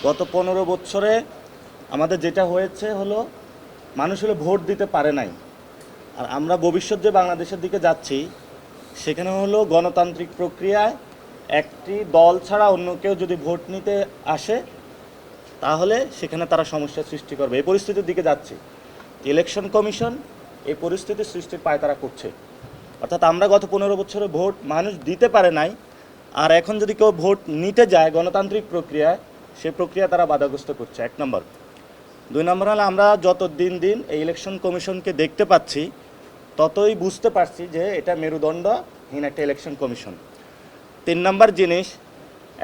গত 15 বছরে আমাদের যেটা হয়েছে হলো মানুষ হলো ভোট দিতে পারে নাই। আর আমরা ভবিষ্যৎ যে বাংলাদেশের দিকে যাচ্ছি সেখানে হলো গণতান্ত্রিক প্রক্রিয়ায় একটি দল ছাড়া অন্য কেউ যদি ভোট নিতে আসে তাহলে সেখানে তারা সমস্যার সৃষ্টি করবে। এই পরিস্থিতির দিকে যাচ্ছে। ইলেকশন কমিশন এই পরিস্থিতি সৃষ্টির পায়তারা করছে। অর্থাৎ আমরা গত 15 বছরে ভোট মানুষ দিতে পারে নাই, আর এখন যদি কেউ ভোট নিতে যায় গণতান্ত্রিক প্রক্রিয়ায়, সেই প্রক্রিয়া তারা বাধাগ্রস্ত করছে। 1 নম্বর। 2 নম্বর হলো আমরা যত দিন দিন এই ইলেকশন কমিশনকে দেখতে পাচ্ছি ততই বুঝতে পারছি যে এটা মেরুদণ্ডহীন একটা ইলেকশন কমিশন। 3 নম্বর জিনিস,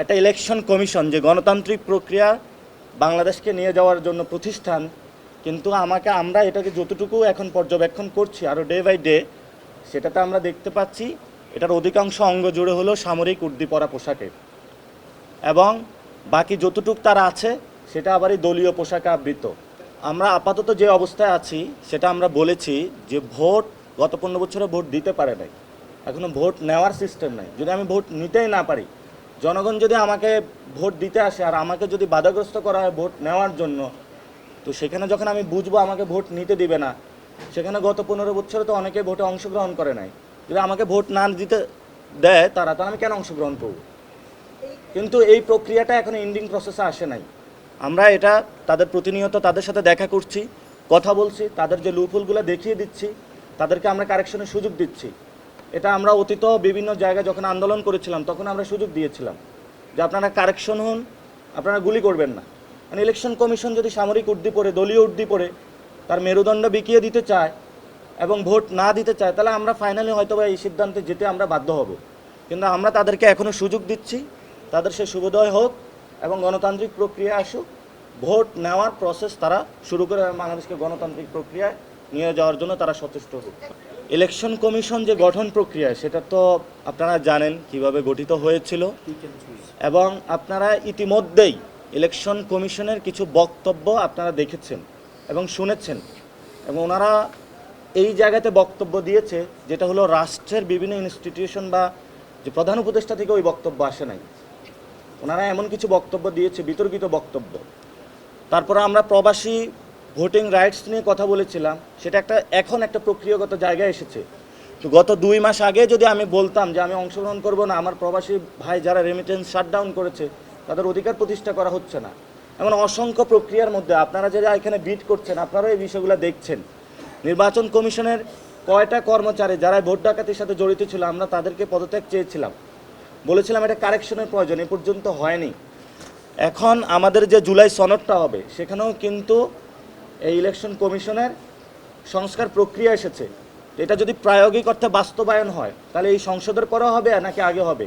একটা ইলেকশন কমিশন যে গণতান্ত্রিক প্রক্রিয়া বাংলাদেশকে নিয়ে যাওয়ার জন্য প্রতিষ্ঠান, কিন্তু আমরা এটাকে যতটুকু এখন পর্যবেক্ষণ করছি আরও ডে বাই ডে, সেটাতে আমরা দেখতে পাচ্ছি এটার অধিকাংশ অঙ্গ জুড়ে হলো সামরিক উর্দি পরা পোশাকে, এবং বাকি যতটুক তারা আছে সেটা আবারই দলীয় পোশাকে আবৃত। আমরা আপাতত যে অবস্থায় আছি সেটা আমরা বলেছি যে ভোট গত 15 বছরে ভোট দিতে পারে নাই, এখনও ভোট নেওয়ার সিস্টেম নাই। যদি আমি ভোট নিতেই না পারি, জনগণ যদি আমাকে ভোট দিতে আসে আর আমাকে যদি বাধাগ্রস্ত করা হয় ভোট নেওয়ার জন্য, তো সেখানে যখন আমি বুঝবো আমাকে ভোট নিতে দিবে না, সেখানে গত 15 বছরে তো অনেকে ভোটে অংশগ্রহণ করে নাই। যদি আমাকে ভোট না দিতে দেয় তারা, তাহলে আমি কেন অংশগ্রহণ করব? কিন্তু এই প্রক্রিয়াটা এখন এন্ডিং প্রসেসে আসে নাই। আমরা এটা তাদের প্রতিনিয়ত তাদের সাথে দেখা করছি, কথা বলছি, তাদের যে লুপহোলগুলো দেখিয়ে দিচ্ছি, তাদেরকে আমরা কারেকশনের সুযোগ দিচ্ছি। এটা আমরা অতীত বিভিন্ন জায়গায় যখন আন্দোলন করেছিলাম তখন আমরা সুযোগ দিয়েছিলাম যে আপনারা কারেকশন হন, আপনারা গুলি করবেন না। মানে ইলেকশন কমিশন যদি সামরিক উর্দি পরে, দলীয় উর্দি পরে তার মেরুদণ্ড বিকিয়ে দিতে চায় এবং ভোট না দিতে চায়, তাহলে আমরা ফাইনালি হয়তো এই সিদ্ধান্তে যেতে আমরা বাধ্য হব। কিন্তু আমরা তাদেরকে এখনও সুযোগ দিচ্ছি, তাদের সে শুভোদয় হোক এবং গণতান্ত্রিক প্রক্রিয়া আসুক, ভোট নেওয়ার প্রসেস তারা শুরু করে বাংলাদেশকে গণতান্ত্রিক প্রক্রিয়ায় নিয়ে যাওয়ার জন্য তারা সচেষ্ট হোক। ইলেকশন কমিশন যে গঠন প্রক্রিয়া সেটা তো আপনারা জানেন কিভাবে গঠিত হয়েছিল, এবং আপনারা ইতিমধ্যেই ইলেকশন কমিশনের কিছু বক্তব্য আপনারা দেখেছেন এবং শুনেছেন, এবং ওনারা এই জায়গাতে বক্তব্য দিয়েছে যেটা হলো রাষ্ট্রের বিভিন্ন ইনস্টিটিউশন বা যে প্রধান উপদেষ্টা থেকে ওই বক্তব্য আসে নাই। ওনারা এমন কিছু বক্তব্য দিয়েছে, বিতর্কিত বক্তব্য। তারপরে আমরা প্রবাসী ভোটিং রাইটস নিয়ে কথা বলেছিলাম, সেটা এখন একটা প্রক্রিয়াগত জায়গায় এসেছে। তো গত 2 মাস আগে যদি আমি বলতাম যে আমি অংশগ্রহণ করব না, আমার প্রবাসী ভাই যারা রেমিটেন্স শাটডাউন করেছে তাদের অধিকার প্রতিষ্ঠা করা হচ্ছে না, এমন অসংখ্য প্রক্রিয়ার মধ্যে আপনারা যারা এখানে বিট করছেন আপনারাও এই বিষয়গুলো দেখছেন। নির্বাচন কমিশনের কয়টা কর্মচারী যারা ভোট ডাকাতির সাথে জড়িত ছিল আমরা তাদেরকে পদত্যাগ চেয়েছিলাম, বলেছিলাম এটা কারেকশনের প্রয়োজন, এ পর্যন্ত হয়নি। এখন আমাদের যে জুলাই সনদটা হবে সেখানেও কিন্তু এই ইলেকশন কমিশনের সংস্কার প্রক্রিয়া এসেছে। এটা যদি প্রায়োগিক অর্থে বাস্তবায়ন হয় তাহলে এই সংসদের পরেও হবে নাকি আগে হবে?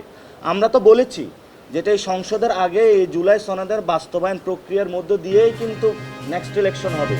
আমরা তো বলেছি যেটা এই সংসদের আগে এই জুলাই সনদের বাস্তবায়ন প্রক্রিয়ার মধ্য দিয়েই কিন্তু নেক্সট ইলেকশন হবে।